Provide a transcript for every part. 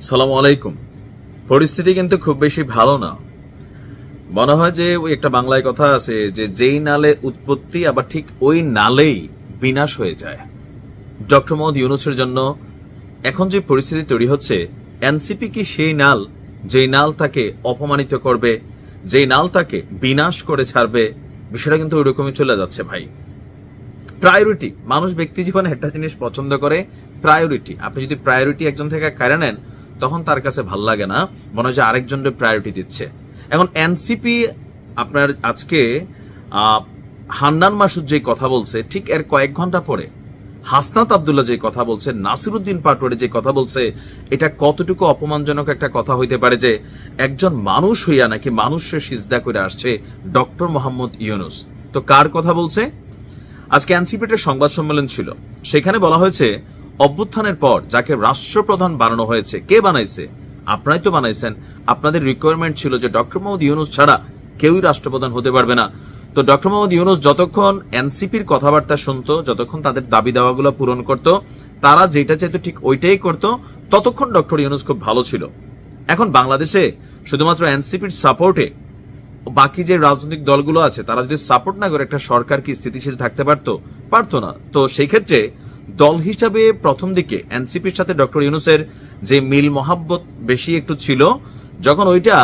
সালামু আলাইকুম। পরিস্থিতি কিন্তু খুব বেশি ভালো না। মনে হয় যে ওই একটা বাংলায় কথা আছে যে যেই নালে উৎপত্তি আবার ঠিক ওই নালেই বিনাশ হয়ে যায়। ডক্টর মোহাম্মদ ইউনূসের জন্য এখন যে পরিস্থিতি তৈরি হচ্ছে, এনসিপি কি সেই নাল যেই নাল তাকে অপমানিত করবে, যেই নাল তাকে বিনাশ করে ছাড়বে? বিষয়টা কিন্তু ওইরকমই চলে যাচ্ছে ভাই। প্রায়োরিটি, মানুষ ব্যক্তি জীবনে একটা জিনিস পছন্দ করে, প্রায়োরিটি। আপনি যদি প্রায়োরিটি একজন থেকে কেড়ে নেন তখন তার কাছে ভাল লাগে না, মনে হয় যে আরেকজনের প্রায়োরিটি দিচ্ছে। এখন এনসিপি আপনার আজকে হান্নান মাসুদ যে কথা বলছে, ঠিক এর কয়েক ঘন্টা পরে হাসনাত আব্দুল্লাহ যে কথা বলছে, নাসিরউদ্দিন পাটোয়ারি যে কথা বলছে, এটা কতটুকু অপমানজনক একটা কথা হইতে পারে যে একজন মানুষ হইয়া নাকি মানুষের সিজদা করে আসছে ডক্টর মোহাম্মদ ইউনূস। তো কার কথা বলছে? আজকে এনসিপির সংবাদ সম্মেলন ছিল, সেখানে বলা হয়েছে অভ্যুত্থানের পর যাকে রাষ্ট্রপ্রধান বানানো হয়েছে, কে বানাইছে? আপনারাই তো বানাইছেন। আপনাদের রিকোয়ারমেন্ট ছিল যে ডক্টর মোহাম্মদ ইউনূস ছাড়া কেউই রাষ্ট্রপ্রধান হতে পারবে না। তো ডক্টর মোহাম্মদ ইউনূস যতক্ষণ এনসিপির কথাবার্তা শুনতো, যতক্ষণ তাদের দাবি দাওয়াগুলো পূরণ করত, তারা যেটা চাইতো ঠিক ওইটাই করত, ততক্ষণ ডক্টর ইউনূস খুব ভালো ছিল। এখন বাংলাদেশে শুধুমাত্র এনসিপির সাপোর্টে বাকি যে রাজনৈতিক দলগুলো আছে তারা যদি সাপোর্ট না করে একটা সরকার কি স্থিতিশীল থাকতে পারতো না। তো সেই ক্ষেত্রে দল হিসাবে প্রথম দিকে এনসিপির সাথে ডক্টর ইউনূসের যে মিল মহাব্বত বেশি একটু ছিল, যখন ওইটা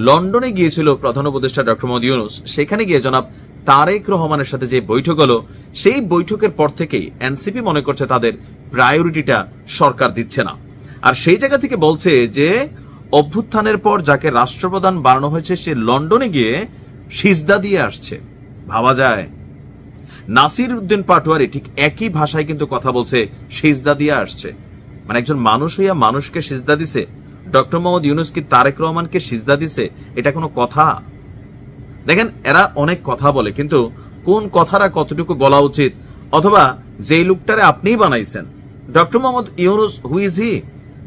লন্ডনে গিয়েছিল প্রধান উপদেষ্টা ডক্টর মোহাম্মদ ইউনূস, সেখানে গিয়ে জনাব তারেক রহমানের সাথে যে বৈঠক হলো, সেই বৈঠকের পর থেকেই এনসিপি মনে করছে তাদের প্রায়োরিটিটা সরকার দিচ্ছে না। আর সেই জায়গা থেকে বলছে যে অভ্যুত্থানের পর যাকে রাষ্ট্রপ্রধান বানানো হয়েছে সে লন্ডনে গিয়ে সিজদা দিয়ে আসছে। ভাবা যায়? নাসিরউদ্দিন পাটোয়ারি ঠিক একই ভাষায় কিন্তু কথা বলছে, সিজদা দিয়ে আসছে। মানে একজন মানুষ হইয়া মানুষকে সিজদা দিছে। ডক্টর মোহাম্মদ ইউনূস কি তারেক রহমানকে সিজদা দিছে? এটা কোনো কথা? দেখেন, এরা অনেক কথা বলে, কিন্তু কোন কথাটা কতটুকু বলা উচিত, অথবা যেই লোকটারে আপনিই বানাইছেন doctor Mohammad Yunus, who is he?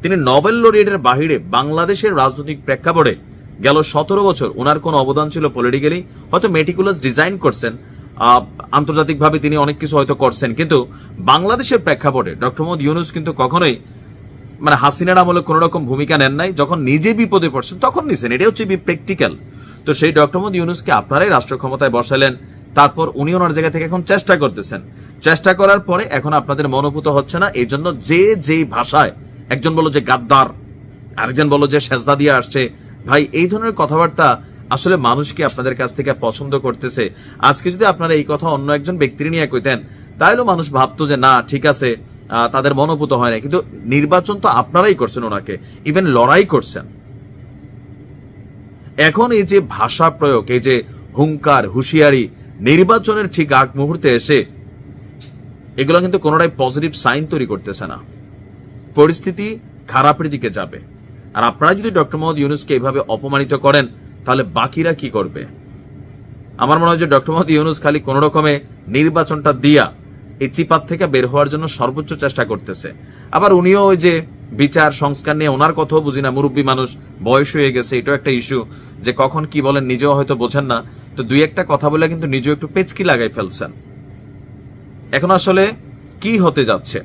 তিনি নোবেল লরিয়েটের বাহিরে বাংলাদেশের রাজনৈতিক প্রেক্ষাপটে গেল 17 বছর ওনার কোন অবদান ছিল পলিটিক্যালি? হয়তো মেটিকুলাস ডিজাইন করছেন, আন্তর্জাতিকভাবে তিনি অনেক কিছু হয়তো করছেন, কিন্তু বাংলাদেশের প্রেক্ষাপটে ডক্টর মোহাম্মদ ইউনূস কিন্তু কখনোই মানে হাসিনার আমলে কোন রকম ভূমিকা নেন নাই। যখন নিজে বিপদে পড়ছেন তখন নিছেন, এটা হচ্ছে প্র্যাকটিক্যাল। তো সেই ডক্টর মোহাম্মদ ইউনূসকে আপনারাই রাষ্ট্র ক্ষমতায় বসালেন, তারপর উনি ওনার জায়গা থেকে এখন চেষ্টা করতেছেন। চেষ্টা করার পরে এখন আপনাদের মনোভূত হচ্ছে না, এই জন্য যেই ভাষায়, একজন বলল যে গাদ্দার, আরেকজন বলল যে সেজদা দিয়ে আসছে। ভাই, এই ধরনের কথাবার্তা আসলে মানুষকে আপনাদের কাছ থেকে পছন্দ করতেছে? আজকে যদি আপনারা এই কথা অন্য একজন ব্যক্তির নিয়ে কইতেন, তাহলেও মানুষ ভাবতো যে না ঠিক আছে, তাদের মনোভূত হয় না। কিন্তু নির্বাচন তো আপনারাই করছেন, ওনাকে ইভেন লড়াই করছেন। এখন এই যে ভাষা প্রয়োগ, এই যে হুঙ্কার হুঁশিয়ারি, নির্বাচনের ঠিক আগ মুহূর্তে এসে এগুলো কিন্তু কোনোটাই পজিটিভ সাইন তৈরি করতেছে না। পরিস্থিতি খারাপের দিকে যাবে। আর আপনারা যদি ডক্টর মোহাম্মদ ইউনূসকে এইভাবে অপমানিত করেন, তাহলে বাকিরা কি করবে? আমার মনে হয় যে ডক্টর মোহাম্মদ ইউনূস খালি কোন রকমে নির্বাচনটা দিয়া এই চিপাত থেকে বের হওয়ার জন্য সর্বোচ্চ চেষ্টা করতেছে। আবার উনিও ওই যে বিচার সংস্কার নিয়ে ওনার কথাও বুঝি না, মুরব্বী মানুষ, বয়স হয়ে গেছে, এটাও একটা ইস্যু, যে কখন কি বলেন নিজেও হয়তো বোঝেন না। তো দুই একটা কথা বলে কিন্তু নিজেও একটু পেচকি লাগাই ফেলছেন। এখন আসলে কি হতে যাচ্ছে?